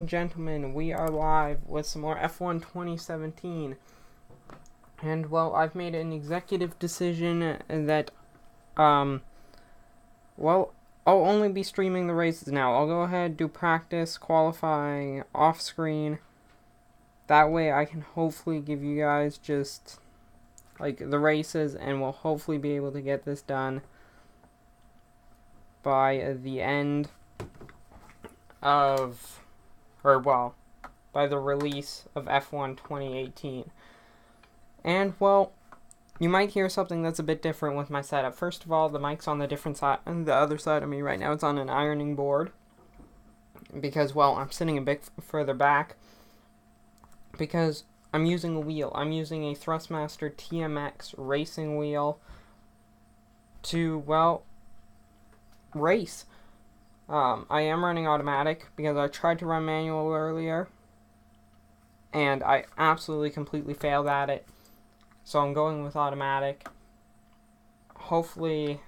Gentlemen, we are live with some more F1 2017. And, well, I've made an executive decision that, I'll only be streaming the races now. I'll go ahead, do practice, qualifying, off-screen. That way I can hopefully give you guys just, the races, and we'll hopefully be able to get this done by the end of... by the release of F1 2018. And, well, you might hear something that's a bit different with my setup. First of all, the mic's on the different side, on the other side of me right now. It's on an ironing board. Because, well, I'm sitting a bit further back. Because I'm using a wheel. I'm using a Thrustmaster TMX racing wheel to, well, race. I am running automatic because I tried to run manual earlier and I absolutely completely failed at it. So I'm going with automatic. Hopefully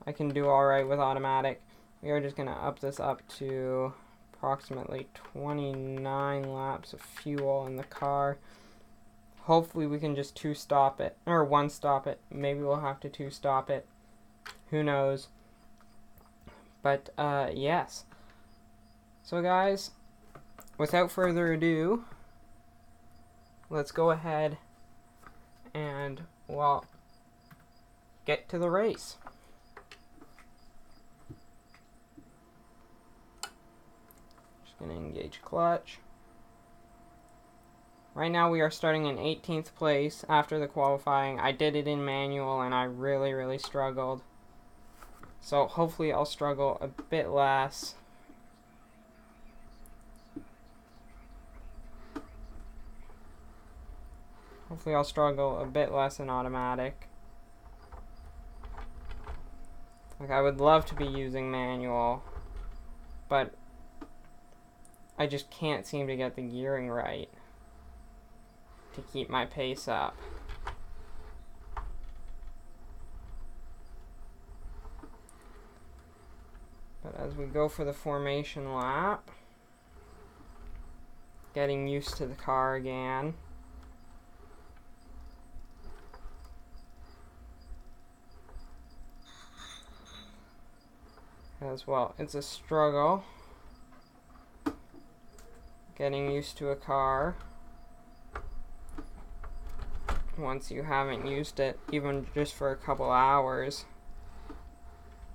I can do alright with automatic. We are just going to up this up to approximately 29 laps of fuel in the car. Hopefully we can just one-stop it. Maybe we'll have to two-stop it. Who knows? But, yes. So, guys, without further ado, let's go ahead and, well, get to the race. Just going to engage clutch. Right now we are starting in 18th place after the qualifying. I did it in manual and I really, really struggled. So hopefully I'll struggle a bit less. Hopefully I'll struggle a bit less in automatic. I would love to be using manual, but I just can't seem to get the gearing right to keep my pace up. But as we go for the formation lap, getting used to the car again. As well, it's a struggle getting used to a car once you haven't used it, even just for a couple hours.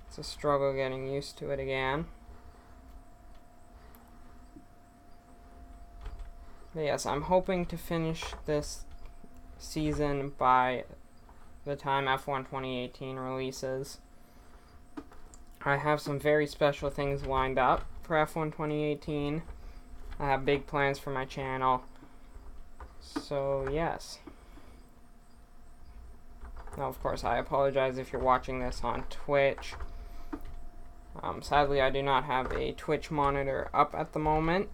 It's a struggle getting used to it again. But yes, I'm hoping to finish this season by the time F1 2018 releases. I have some very special things lined up for F1 2018. I have big plans for my channel. So, yes. Now, of course, I apologize if you're watching this on Twitch. Sadly, I do not have a Twitch monitor up at the moment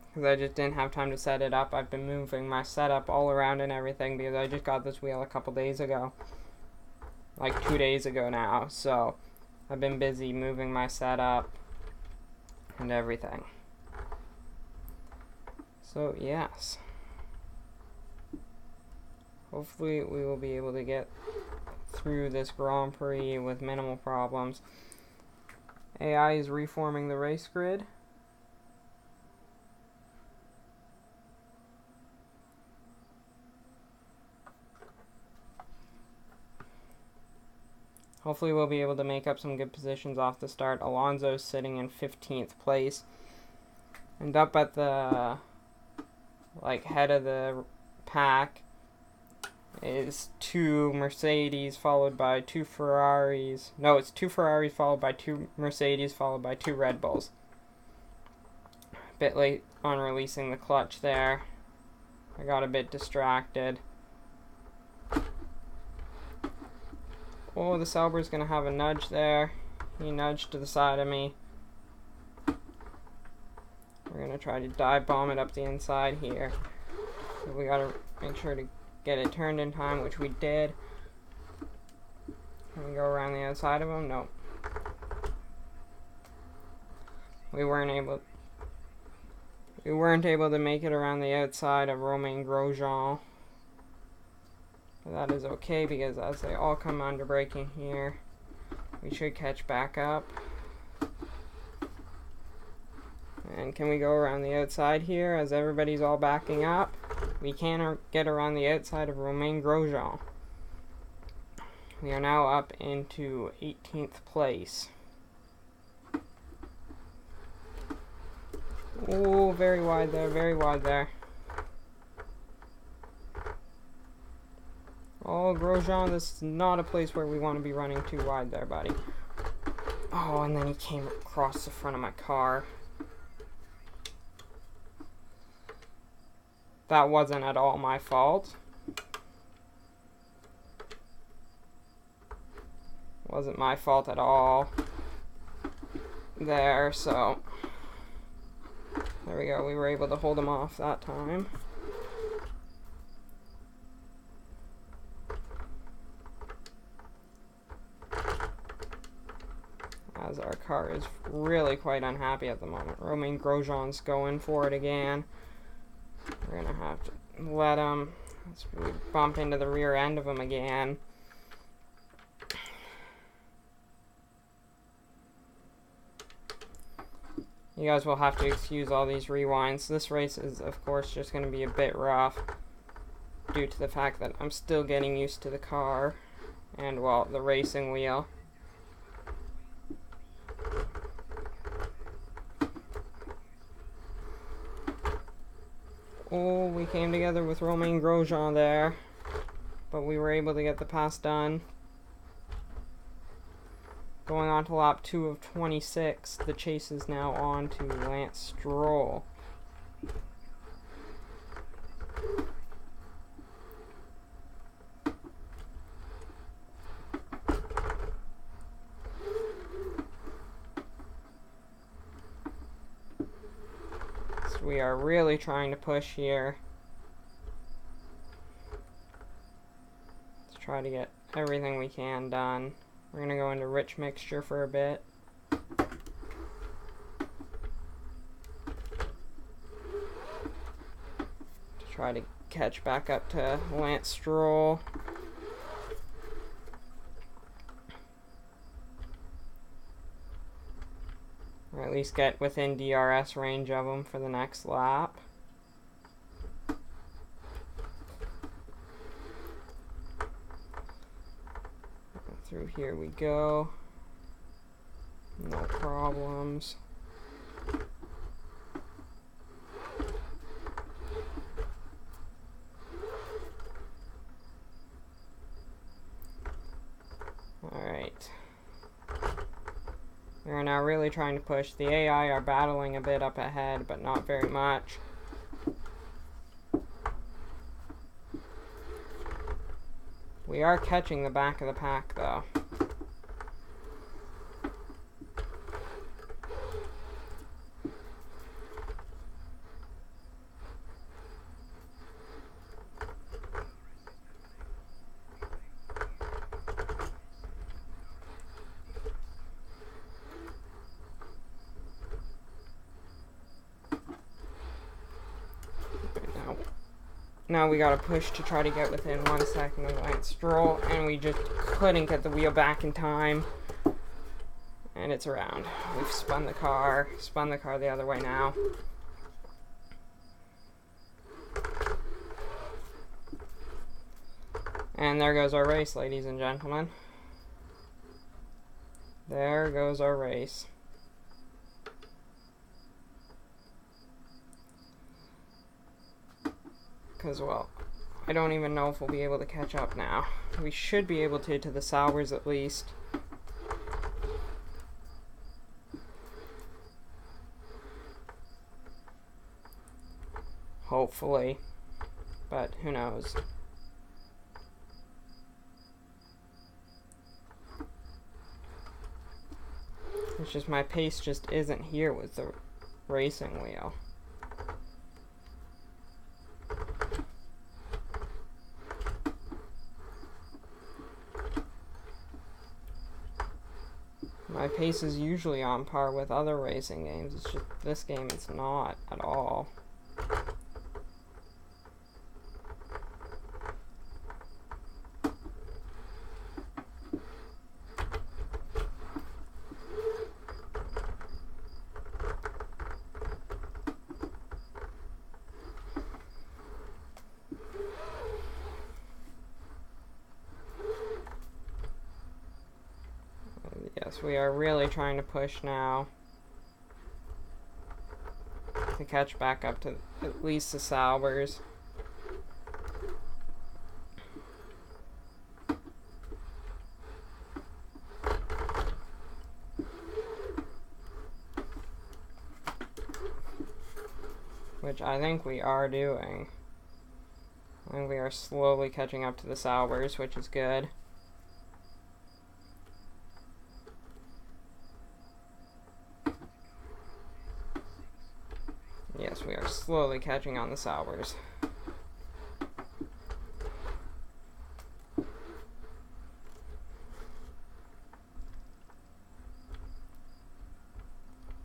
because I just didn't have time to set it up. I've been moving my setup all around and everything because I just got this wheel a couple days ago. Like 2 days ago now. So, I've been busy moving my setup and everything. So, yes. Hopefully, we will be able to get through this Grand Prix with minimal problems. AI is reforming the race grid. Hopefully we'll be able to make up some good positions off the start. Alonso's sitting in 15th place. And up at the, head of the pack is 2 Mercedes followed by 2 Ferraris. No, it's 2 Ferraris followed by 2 Mercedes followed by 2 Red Bulls. A bit late on releasing the clutch there. I got a bit distracted. Oh, the Sauber's going to have a nudge there. He nudged to the side of me. We're going to try to dive bomb it up the inside here. So we got to make sure to get it turned in time, which we did. Can we go around the outside of him? Nope. We weren't able We weren't able to make it around the outside of Romain Grosjean. But that is okay, because as they all come under braking here, we should catch back up. And can we go around the outside here as everybody's all backing up? We can get around the outside of Romain Grosjean. We are now up into 18th place. Oh, very wide there, very wide there. Oh, Grosjean, this is not a place where we want to be running too wide there, buddy. Oh, and then he came across the front of my car. That wasn't at all my fault. Wasn't my fault at all. There, so there we go. We were able to hold him off that time. As our car is really quite unhappy at the moment. Romain Grosjean's going for it again. We're gonna have to let him. Let's bump into the rear end of him again. You guys will have to excuse all these rewinds. This race is, of course, just going to be a bit rough due to the fact that I'm still getting used to the car and, well, the racing wheel. Oh, we came together with Romain Grosjean there, but we were able to get the pass done. Going on to lap 2 of 26, the chase is now on to Lance Stroll. So we are really trying to push here to try to get everything we can done. We're going to go into rich mixture for a bit. To try to catch back up to Lance Stroll. Or at least get within DRS range of him for the next lap. Through here we go. No problems. Alright. We are now really trying to push. The AI are battling a bit up ahead, but not very much. We are catching the back of the pack, though. Now we gotta push to try to get within 1 second of Lance Stroll, and we just couldn't get the wheel back in time. And it's around. We've spun the car the other way now. And there goes our race, ladies and gentlemen. There goes our race. Because, well, I don't even know if we'll be able to catch up now. We should be able to the Sauers at least. Hopefully. But who knows. It's just my pace just isn't here with the racing wheel. My pace is usually on par with other racing games. It's just this game it's not at all. Yes, we are really trying to push now to catch back up to at least the Saubers. Which I think we are doing. I think we are slowly catching up to the Saubers, which is good. Yes, we are slowly catching on the Saubers.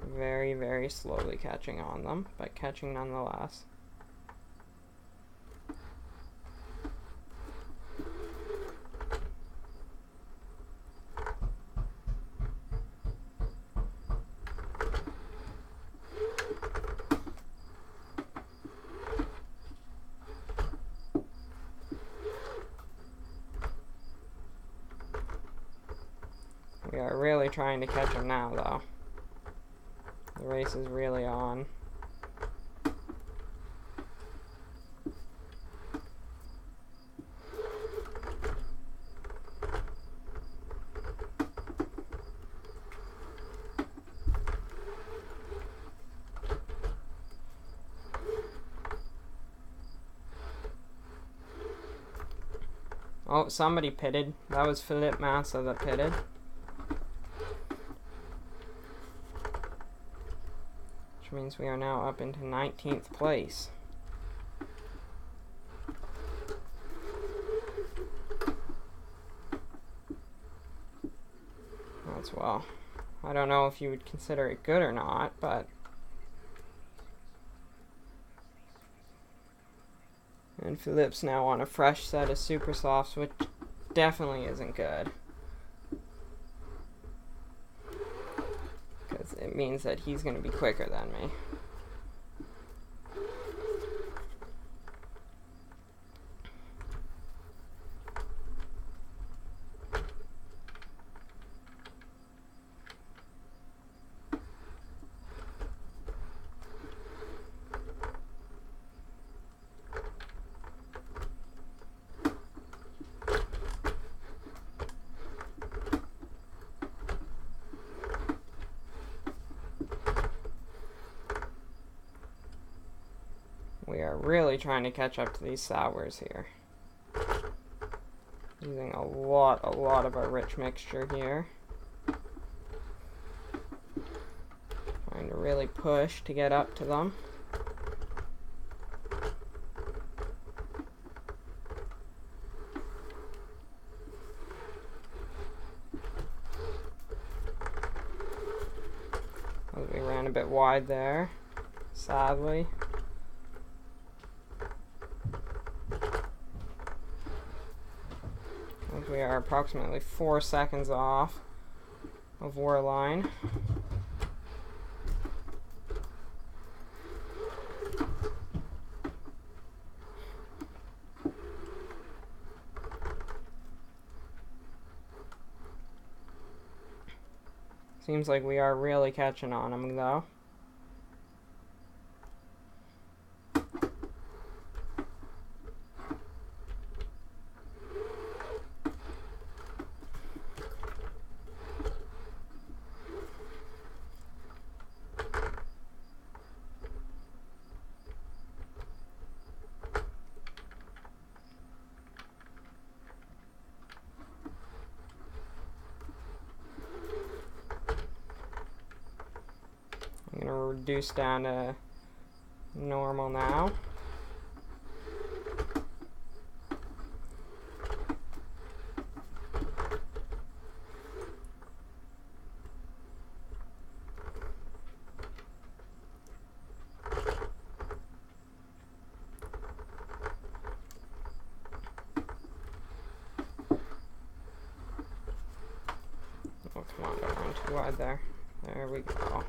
Very, very slowly catching on them, but catching nonetheless. We are really trying to catch them now, though. The race is really on. Oh, somebody pitted. That was Felipe Massa that pitted. Which means we are now up into 19th place. That's well. I don't know if you would consider it good or not, but and Philippe's now on a fresh set of super softs, which definitely isn't good. Because it means that he's going to be quicker than me. We are really trying to catch up to these Saubers here. Using a lot of our rich mixture here. Trying to really push to get up to them. We ran a bit wide there, sadly. We are approximately 4 seconds off of Warline. Seems like we are really catching on them, though. I'm going to reduce down to normal now. Come on, don't run too wide there. There we go.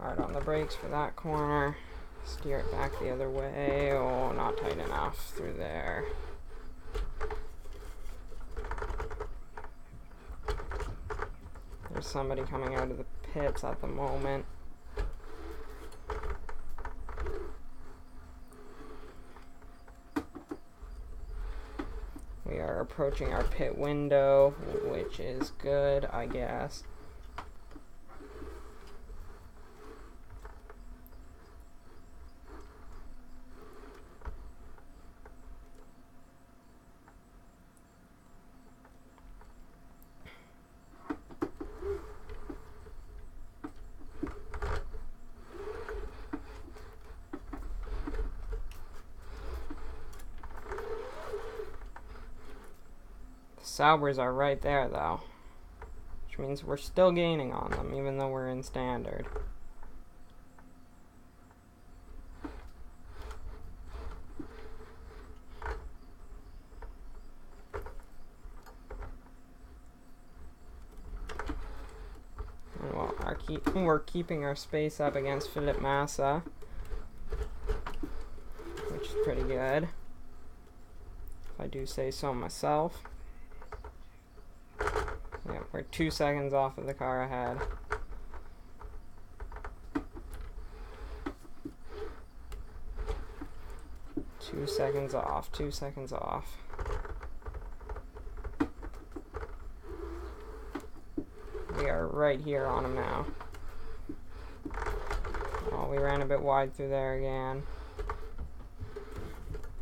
Hard on the brakes for that corner. Steer it back the other way. Oh, not tight enough through there. There's somebody coming out of the pits at the moment. We are approaching our pit window, which is good, I guess. Saubers are right there, though, which means we're still gaining on them, even though we're in standard. And well, we're keeping our space up against Felipe Massa, which is pretty good, if I do say so myself. Yeah, we're 2 seconds off of the car ahead. Two seconds off. We are right here on him now. Oh, we ran a bit wide through there again.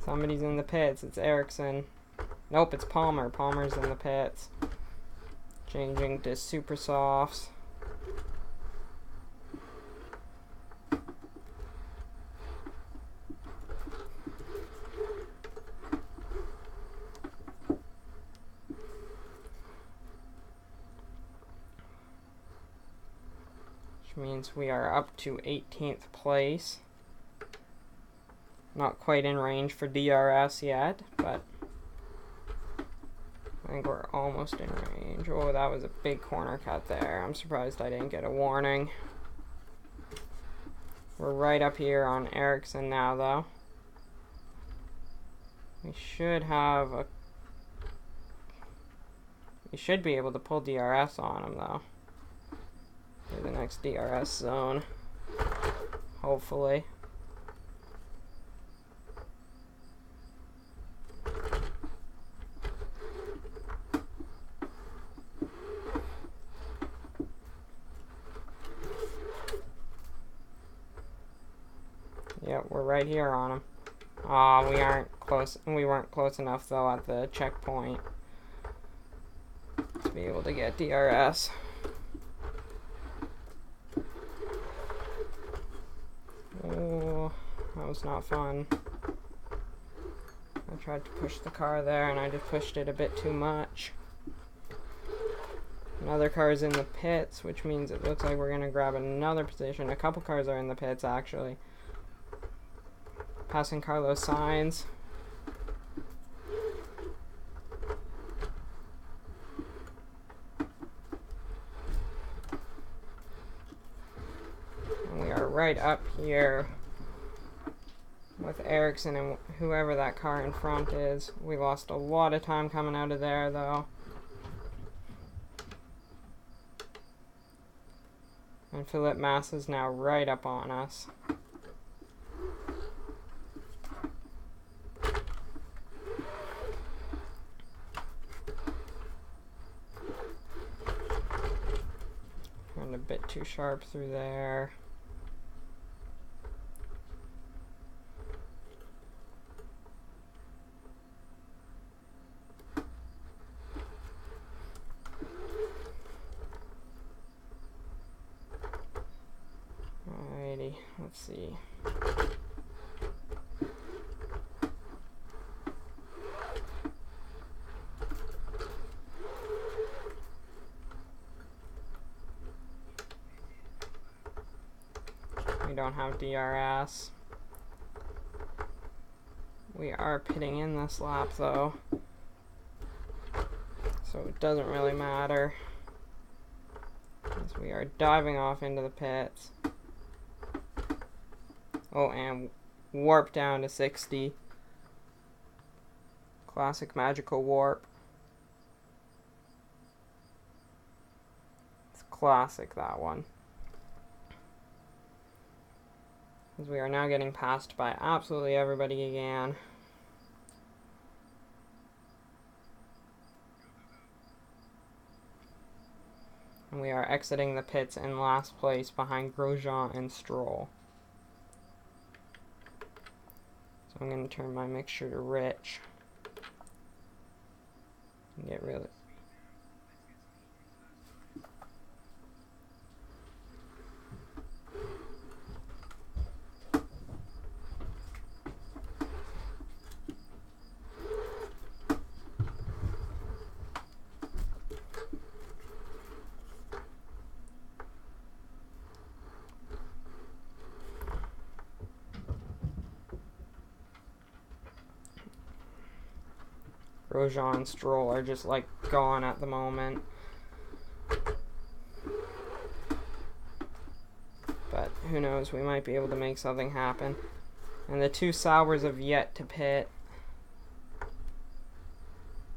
Somebody's in the pits. It's Ericsson. Nope, it's Palmer. Palmer's in the pits. Changing to super softs. Which means we are up to 18th place. Not quite in range for DRS yet, but I think we're almost in range. Oh, that was a big corner cut there. I'm surprised I didn't get a warning. We're right up here on Ericsson now, though. We should be able to pull DRS on him, though. For the next DRS zone. Hopefully. Yep, we're right here on him. Aw, we weren't close enough though at the checkpoint to be able to get DRS. Oh, that was not fun. I tried to push the car there and I just pushed it a bit too much. Another car is in the pits, which means it looks like we're gonna grab another position. A couple cars are in the pits actually. Passing Carlos Sainz. And we are right up here with Ericsson and whoever that car in front is. We lost a lot of time coming out of there, though. And Felipe Massa is now right up on us. A bit too sharp through there. Alrighty, let's see. We don't have DRS. We are pitting in this lap though. doesn't really matter, as we are diving off into the pits. Oh, and warp down to 60. Classic magical warp. It's classic, that one. As we are now getting passed by absolutely everybody again. And we are exiting the pits in last place behind Grosjean and Stroll. So I'm going to turn my mixture to rich. And get really... Grosjean and Stroll are just like gone at the moment. But who knows, we might be able to make something happen. And the two Saubers have yet to pit.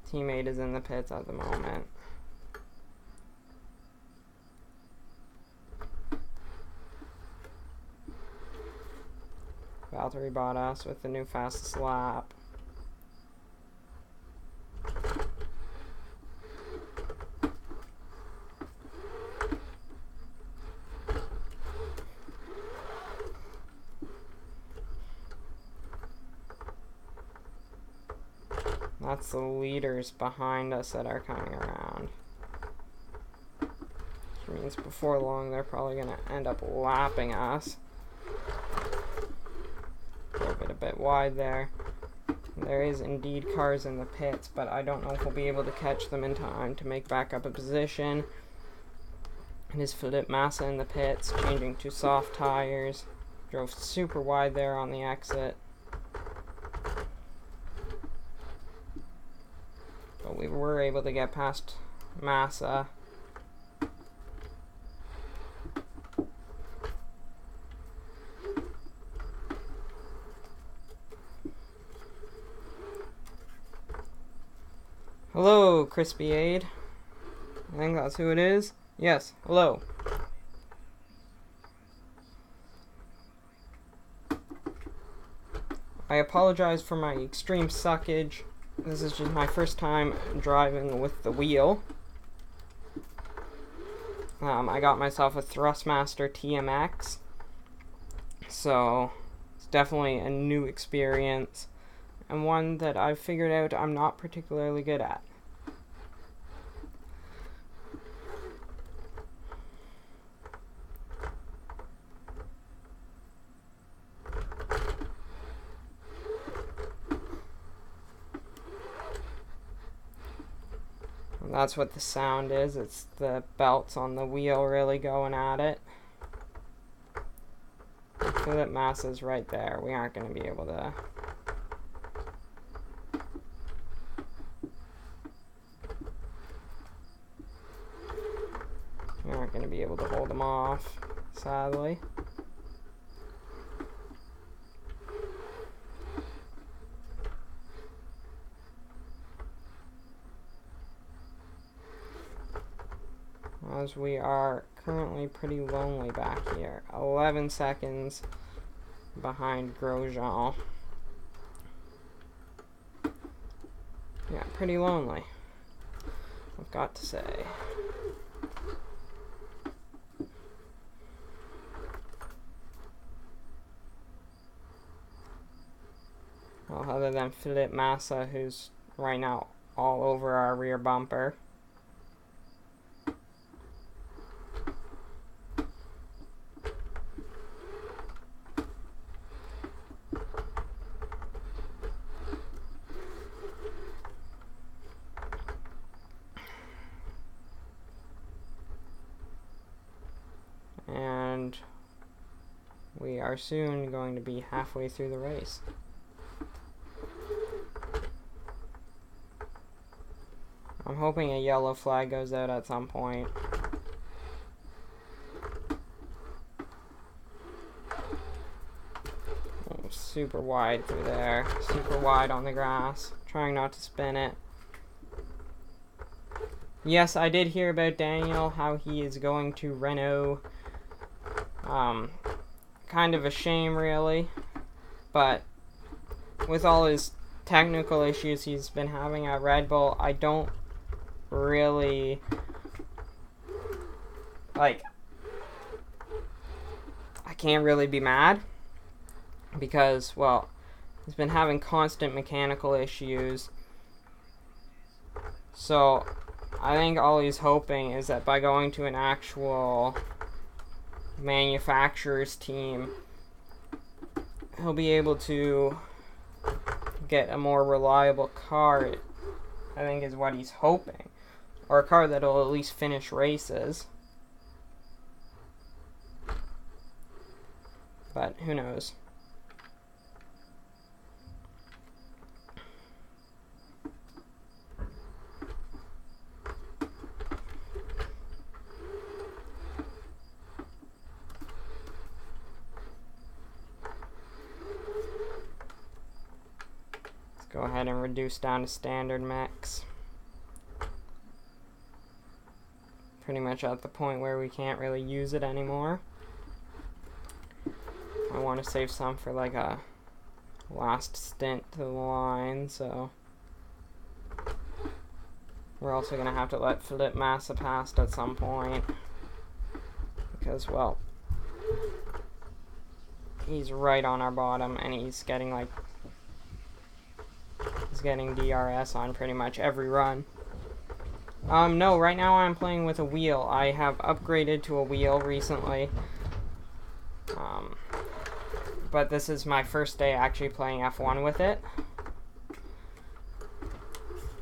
Teammate is in the pits at the moment. Valtteri Bottas with the new fastest lap. That's the leaders behind us that are coming around. Which means before long they're probably going to end up lapping us. Drove it a bit wide there. There is indeed cars in the pits, but I don't know if we'll be able to catch them in time to make back up a position. It is Felipe Massa in the pits, changing to soft tires. Drove super wide there on the exit. But we were able to get past Massa. Hello, Crispy Aid. I think that's who it is. Yes, hello. I apologize for my extreme suckage. This is just my first time driving with the wheel. I got myself a Thrustmaster TMX. So, it's definitely a new experience. And one that I've figured out I'm not particularly good at. And that's what the sound is. It's the belts on the wheel really going at it. Felipe Massa's right there. We aren't going to be able to... We aren't going to be able to hold them off, sadly. As we are currently pretty lonely back here. 11 seconds behind Grosjean. Yeah, pretty lonely, I've got to say. Well, other than Felipe Massa, who's right now all over our rear bumper. And we are soon going to be halfway through the race. I'm hoping a yellow flag goes out at some point. Oh, super wide through there. Super wide on the grass. Trying not to spin it. Yes, I did hear about Daniel, how he is going to Renault. Kind of a shame, really. But with all his technical issues he's been having at Red Bull, I don't really, like, I can't really be mad. Because, well, he's been having constant mechanical issues. So I think all he's hoping is that by going to an actual manufacturer's team, he'll be able to get a more reliable car, I think is what he's hoping. Or a car that'll at least finish races. But who knows? Go ahead and reduce down to standard mix. Pretty much at the point where we can't really use it anymore. I want to save some for like a last stint to the line, so we're also going to have to let Felipe Massa past at some point because, well, he's right on our bottom and he's getting like DRS on pretty much every run. No, right now I'm playing with a wheel. I have upgraded to a wheel recently. But this is my first day actually playing F1 with it.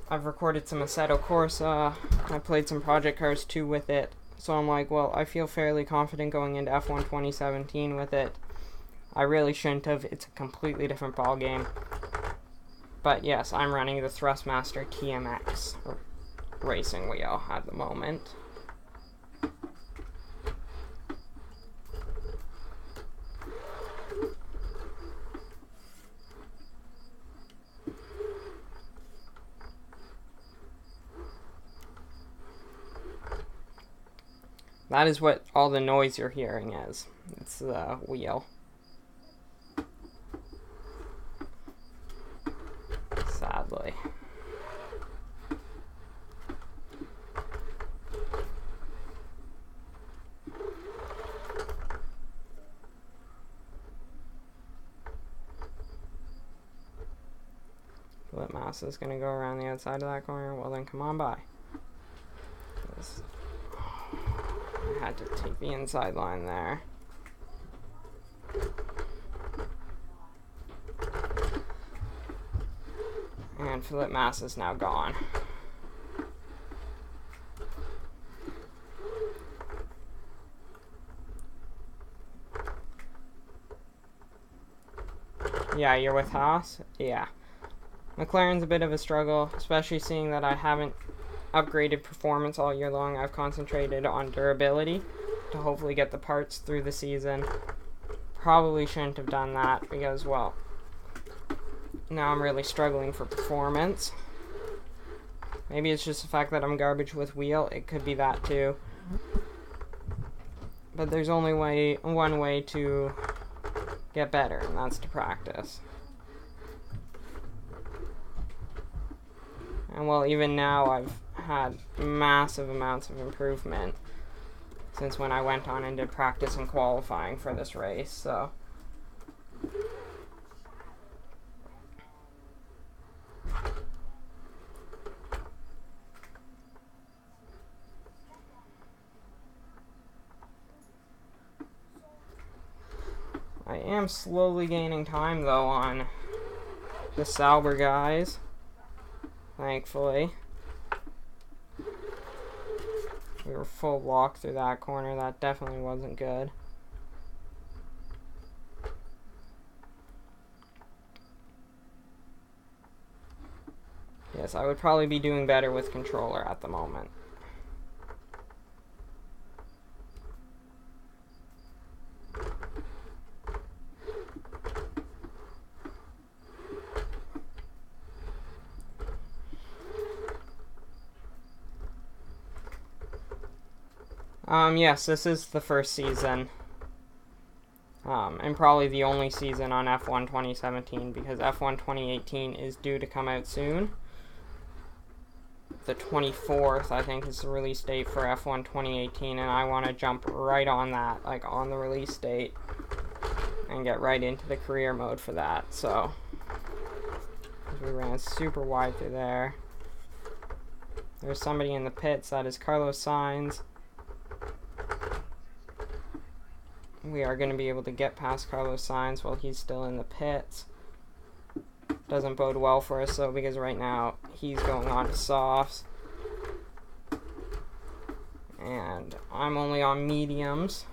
I've recorded some Assetto Corsa. I played some Project Cars 2 with it. So I'm like, well, I feel fairly confident going into F1 2017 with it. I really shouldn't have. It's a completely different ball game. But yes, I'm running the Thrustmaster TMX racing wheel at the moment. That is what all the noise you're hearing is. It's the wheel. Sadly. Felipe Massa is going to go around the outside of that corner. Well, then come on by. I had to take the inside line there. And Felipe Massa is now gone. Yeah, you're with Haas? Yeah. McLaren's a bit of a struggle, especially seeing that I haven't upgraded performance all year long. I've concentrated on durability to hopefully get the parts through the season. Probably shouldn't have done that because, well, now I'm really struggling for performance. Maybe it's just the fact that I'm garbage with wheel. It could be that too. But there's only one way to get better, and that's to practice. And well, even now I've had massive amounts of improvement since when I went on and did practice and qualifying for this race, so. I am slowly gaining time though on the Sauber guys, thankfully. We were full lock through that corner. That definitely wasn't good. Yes, I would probably be doing better with controller at the moment. Yes, this is the first season. And probably the only season on F1 2017, because F1 2018 is due to come out soon. The 24th, I think, is the release date for F1 2018, and I want to jump right on that, like on the release date, and get right into the career mode for that. So, we ran super wide through there. There's somebody in the pits, that is Carlos Sainz. We are going to be able to get past Carlos Sainz while he's still in the pits. Doesn't bode well for us though, because right now he's going on to softs. And I'm only on mediums.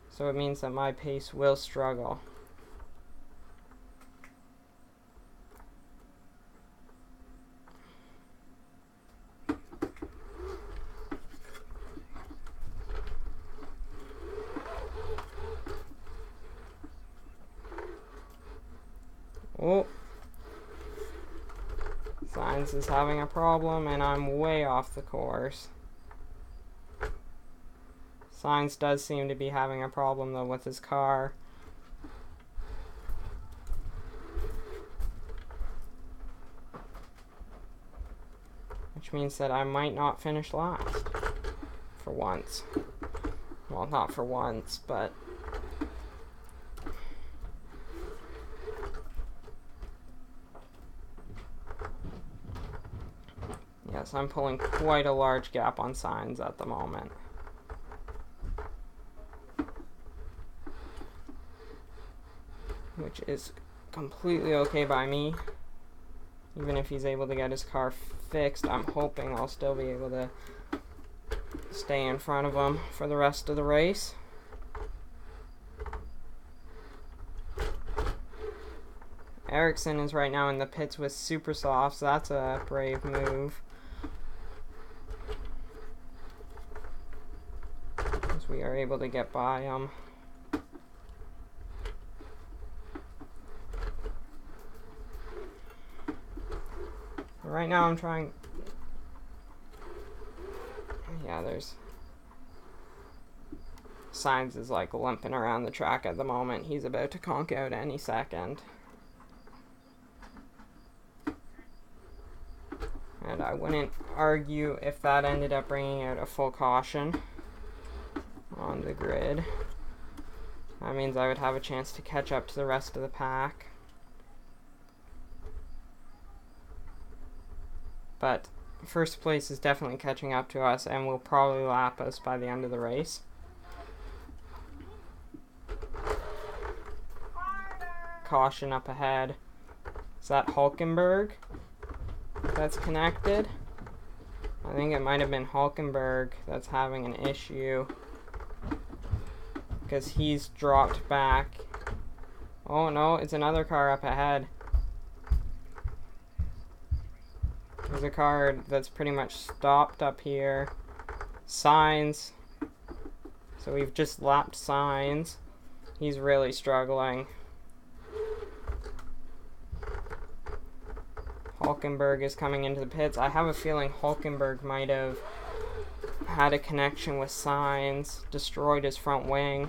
So it means that my pace will struggle. Oh, Sainz is having a problem, and I'm way off the course. Sainz does seem to be having a problem, though, with his car. Which means that I might not finish last. For once. Well, not for once, but... yes, I'm pulling quite a large gap on Sainz at the moment. Which is completely okay by me. Even if he's able to get his car fixed, I'm hoping I'll still be able to stay in front of him for the rest of the race. Ericsson is right now in the pits with super soft, so that's a brave move. As we are able to get by him. Right now I'm trying... yeah, there's... Sainz is like limping around the track at the moment. He's about to conk out any second. And I wouldn't argue if that ended up bringing out a full caution on the grid. That means I would have a chance to catch up to the rest of the pack. But first place is definitely catching up to us and will probably lap us by the end of the race. Caution up ahead. Is that Hulkenberg that's connected? I think it might have been Hulkenberg that's having an issue, because he's dropped back. Oh no, it's another car up ahead. There's a car that's pretty much stopped up here. Sainz. So we've just lapped Sainz. He's really struggling. Hulkenberg is coming into the pits. I have a feeling Hulkenberg might have had a connection with Sainz, destroyed his front wing.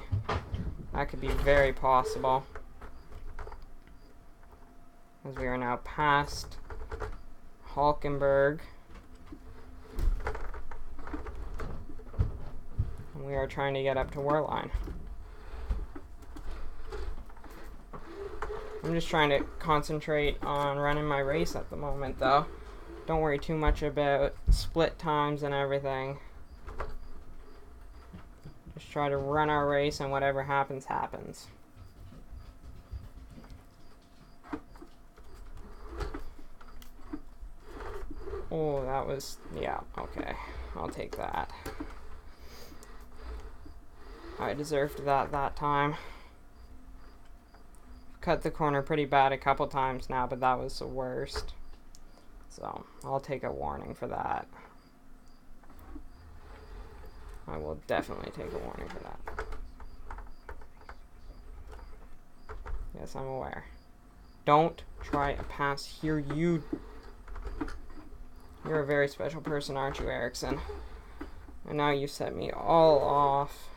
That could be very possible. As we are now past Hulkenberg. And we are trying to get up to Wehrlein. I'm just trying to concentrate on running my race at the moment, though. Don't worry too much about split times and everything. Just try to run our race, and whatever happens, happens. Oh, that was... yeah, okay. I'll take that. I deserved that time. cut the corner pretty bad a couple times now, but that was the worst. So I'll take a warning for that. I will definitely take a warning for that. Yes, I'm aware. Don't try a pass here, you. You're a very special person, aren't you, Ericsson? And now you set me all off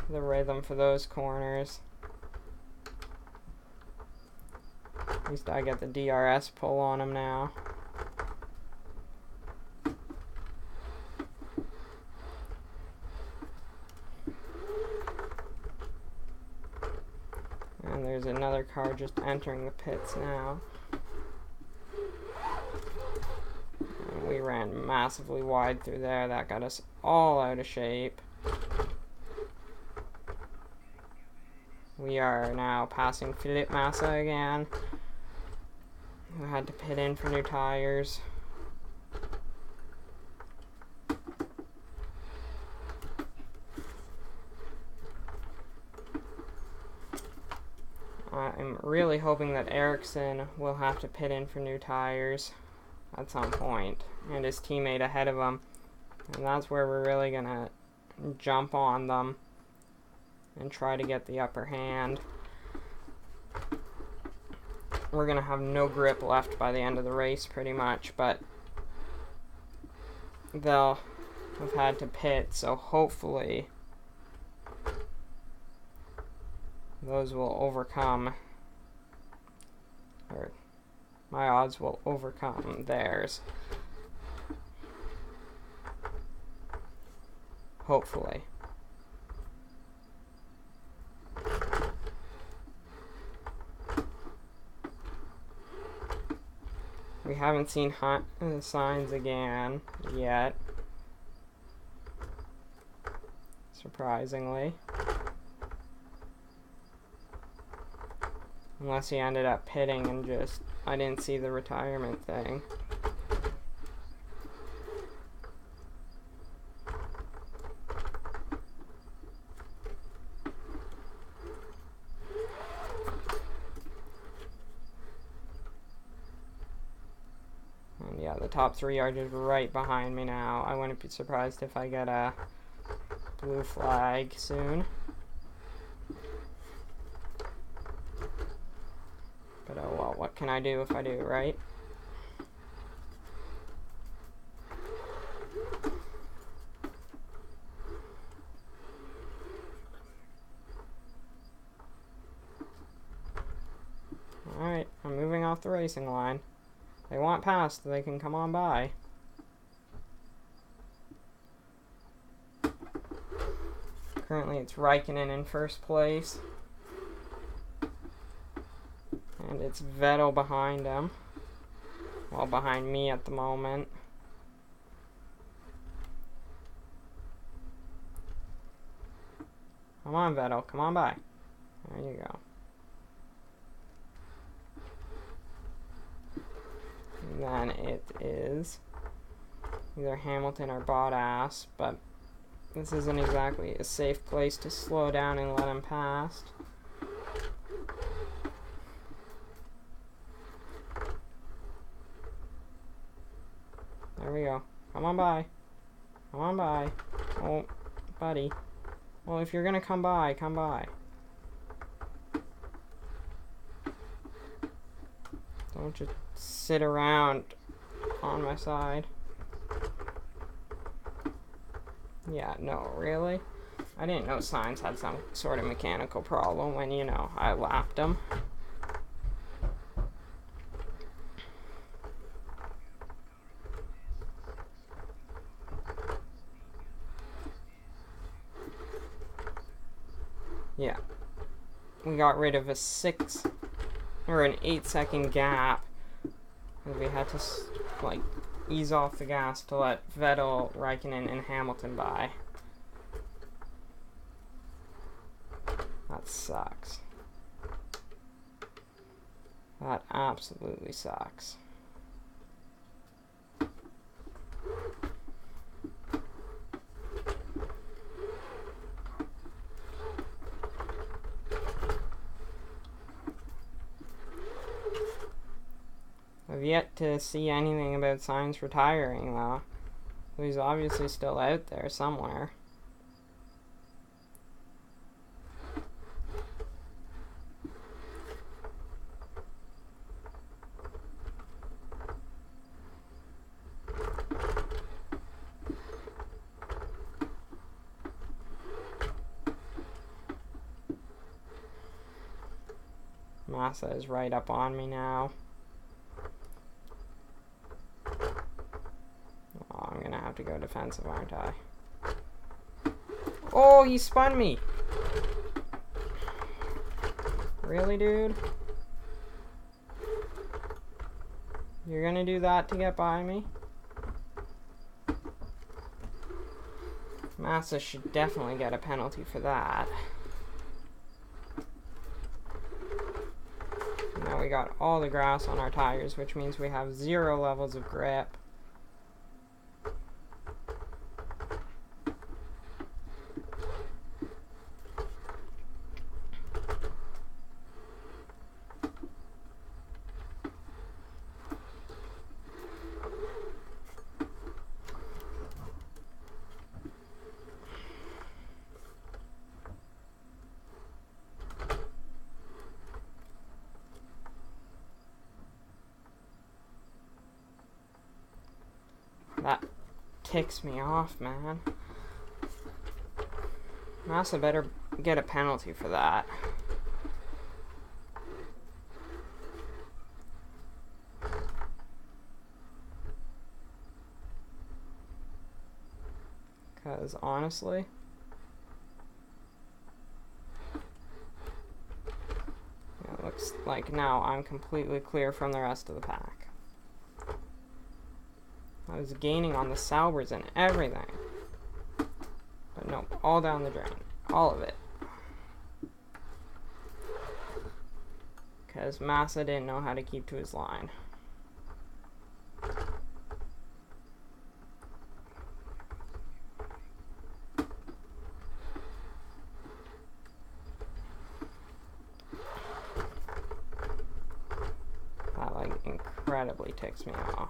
the rhythm for those corners. At least I get the DRS pull on him now. And there's another car just entering the pits now. And we ran massively wide through there. That got us all out of shape. We are now passing Felipe Massa again, who had to pit in for new tires. I'm really hoping that Ericsson will have to pit in for new tires at some point, and his teammate ahead of him. And that's where we're really going to jump on them and try to get the upper hand. We're going to have no grip left by the end of the race pretty much, but they'll have had to pit, so hopefully those will overcome, or my odds will overcome theirs. Hopefully. We haven't seen signs again yet, surprisingly. Unless he ended up pitting and just, I didn't see the retirement thing. And yeah, the top three are just right behind me now. I wouldn't be surprised if I get a blue flag soon. But oh well, what can I do if I do, right? Alright, I'm moving off the racing line. They want past, they can come on by. Currently it's Raikkonen in first place. And it's Vettel behind him. Well, behind me at the moment. Come on, Vettel. Come on by. There you go. And then it is either Hamilton or Bottas, but this isn't exactly a safe place to slow down and let him pass. There we go. Come on by. Come on by. Oh, buddy. Well, if you're gonna come by, come by. Don't just sit around on my side. Yeah, no, really? I didn't know Sainz had some sort of mechanical problem when, you know, I lapped him. Yeah. We got rid of a 6 or an 8-second gap. We had to, like, ease off the gas to let Vettel, Raikkonen, and Hamilton by. That sucks. That absolutely sucks. yet to see anything about Sainz retiring, though. He's obviously still out there somewhere. Massa is right up on me now. Oh, I'm gonna have to go defensive, aren't I? Oh, he spun me! Really, dude? You're gonna do that to get by me? Massa should definitely get a penalty for that. Now we got all the grass on our tires, which means we have 0 levels of grip. That ticks me off, man. Massa better get a penalty for that. Because honestly, it looks like now I'm completely clear from the rest of the pack. I was gaining on the Saubers and everything. But no, all down the drain. All of it. Because Massa didn't know how to keep to his line. That, like, incredibly ticks me off.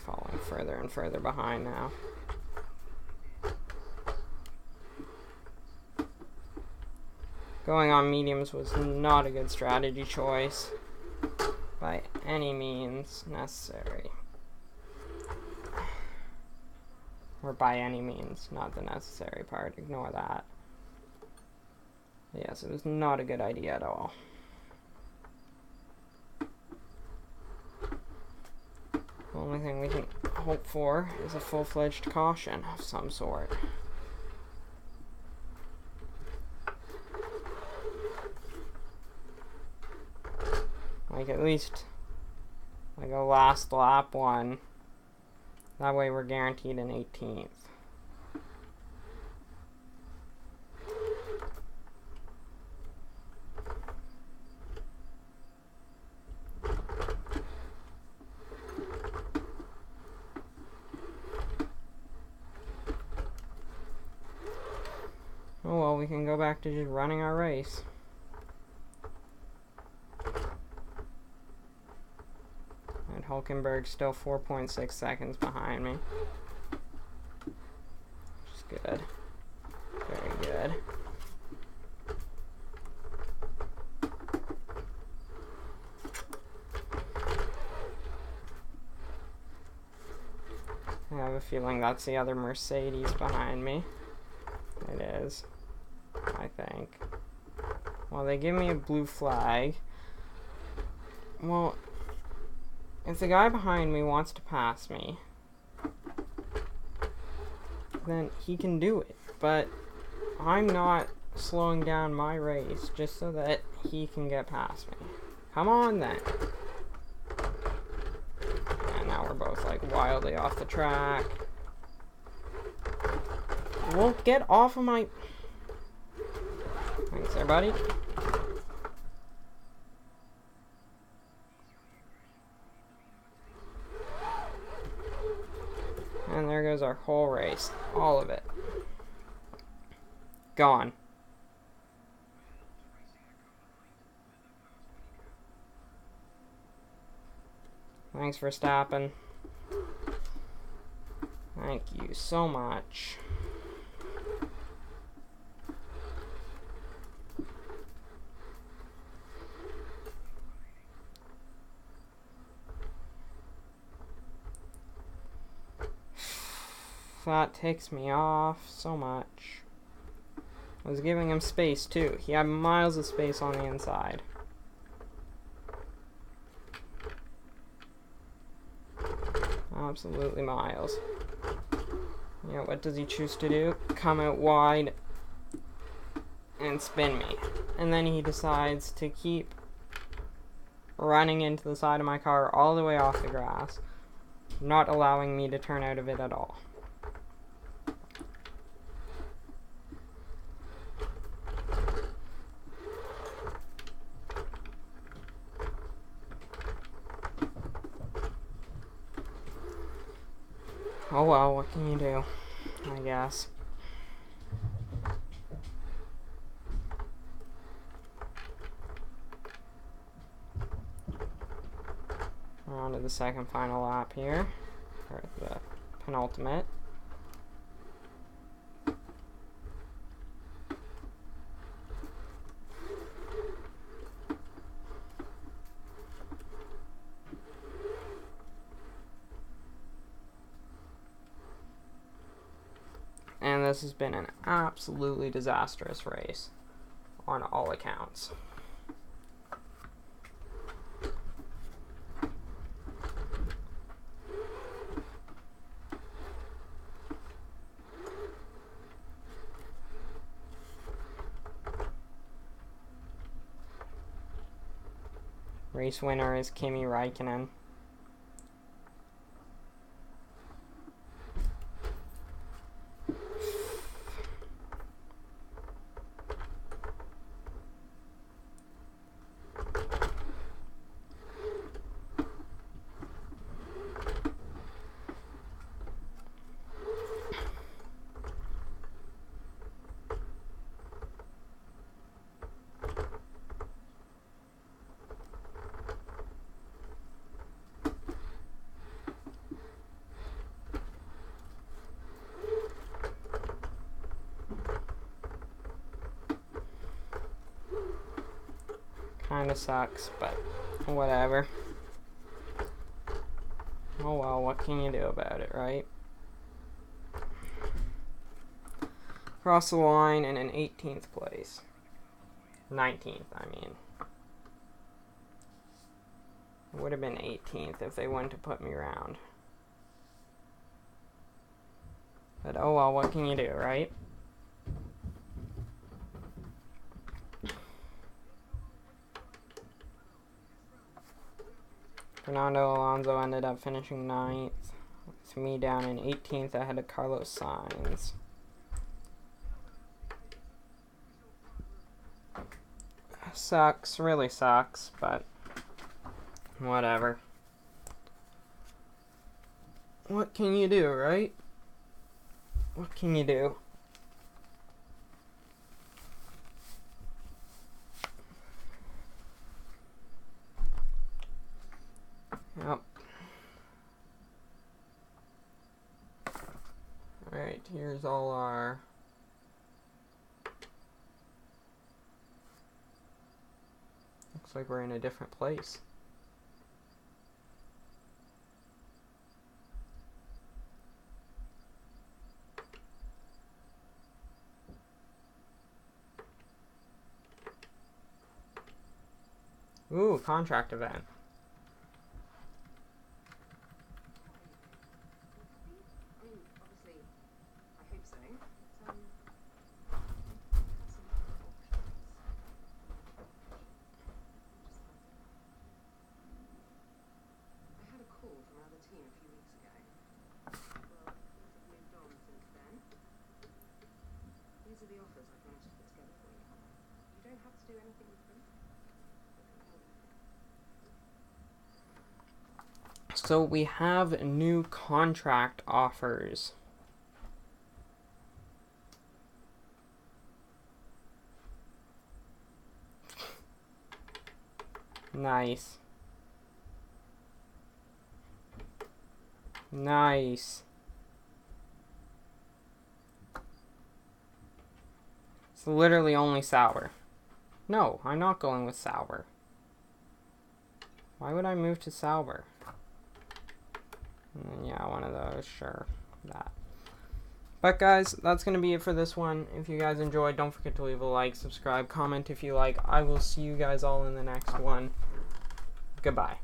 Falling further and further behind now. Going on mediums was not a good strategy choice by any means necessary. Or by any means, not the necessary part. Ignore that. Yes, it was not a good idea at all. The only thing we can hope for is a full-fledged caution of some sort. Like, at least, like a last lap one. That way we're guaranteed an 18th. Oh well, we can go back to just running our race. And Hulkenberg's still 4.6 seconds behind me. Which is good. Very good. I have a feeling that's the other Mercedes behind me. It is, I think. Well, they give me a blue flag. Well, if the guy behind me wants to pass me, then he can do it. But I'm not slowing down my race just so that he can get past me. Come on, then. And now we're both, like, wildly off the track. Well, get off of my... Thanks there, buddy. And there goes our whole race. All of it. Gone. Thanks for stopping. Thank you so much. That takes me off so much. I was giving him space too. He had miles of space on the inside. Absolutely miles. Yeah, what does he choose to do? Come out wide and spin me. And then he decides to keep running into the side of my car all the way off the grass, not allowing me to turn out of it at all. Oh well, what can you do? I guess. We're on to the second final lap here, or the penultimate. And this has been an absolutely disastrous race on all accounts. Race winner is Kimi Räikkönen. Kinda sucks, but whatever. Oh well, what can you do about it, right? Cross the line in an 18th place. 19th, I mean. It would have been 18th if they wouldn't have put me around. But oh well, what can you do, right? Fernando Alonso ended up finishing 9th, with me down in 18th ahead of Carlos Sainz. Sucks, really sucks, but whatever. What can you do, right? What can you do? Yep. Alright, here's all our looks like we're in a different place. Ooh, contract event. So we have new contract offers. Nice. Nice. It's literally only sour. No, I'm not going with sour. Why would I move to sour? Yeah, one of those, sure. That. But guys, that's going to be it for this one. If you guys enjoyed, don't forget to leave a like, subscribe, comment if you like. I will see you guys all in the next one. Goodbye.